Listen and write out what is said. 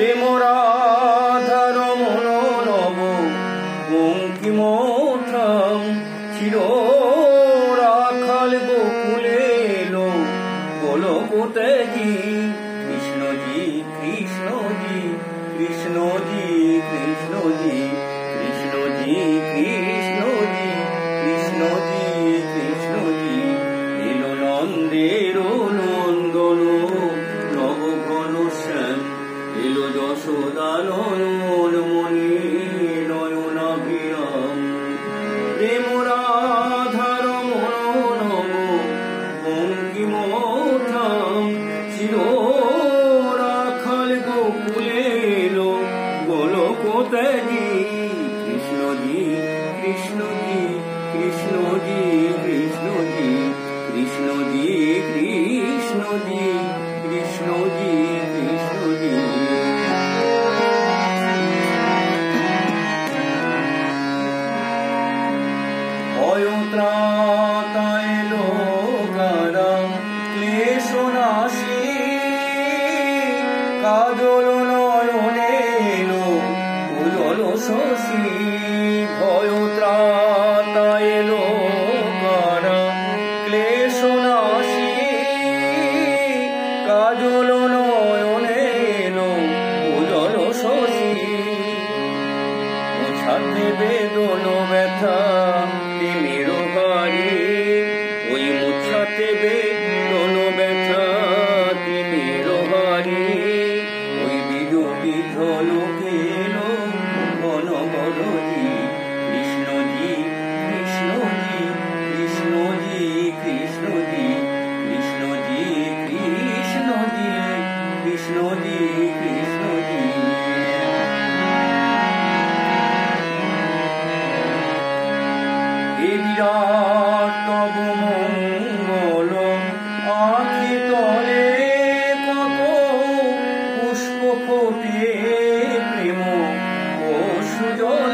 প্রেম রাধার মনোনব বঙ্কিমঠাম চির রাখাল গোকুলে এলো গোলকোতেজি কৃষ্ণজি কৃষ্ণজি কৃষ্ণজি কৃষ্ণজি কৃষ্ণজি কৃষ্ণজি কৃষ্ণজি কৃষ্ণজি এলো নন্দের নন্দন নবঘন শ্যাম এলো যশোদানন মণি নয়নাভিরাম প্রেম রাধার মনোনব বঙ্কিমঠাম চির রাখাল গোকুলে এলো গোলকোতেজি কৃষ্ণজি কৃষ্ণজি কৃষ্ণজি কৃষ্ণজি কৃষ্ণজি কৃষ্ণজি কৃষ্ণজি কৃষ্ণজি ভয়ত্রাতায় লোকারাম ক্লেশনাশী কাজল নয়নে এলো উজ্জ্বল শশী ভয়ত্রাতায় লোকারাম ক্লেশনাশী কাজল নয়নে এলো উজ্জ্বল শশী মুছাতে বেদন ব্যথা প্রেমের বাড়ি ওই মুছাতে বেদন ব্যথা প্রেমের বাড়ি ওই বিজলি ঝলকে এলো ঘন গরজি কৃষ্ণজি কৃষ্ণজি কৃষ্ণজি কৃষ্ণজি কৃষ্ণজি কৃষ্ণজি কৃষ্ণজি কৃষ্ণজি বিরাট তব মঙ্গল আখি তলে কত পুষ্প ফোটে প্রেম ও সুজল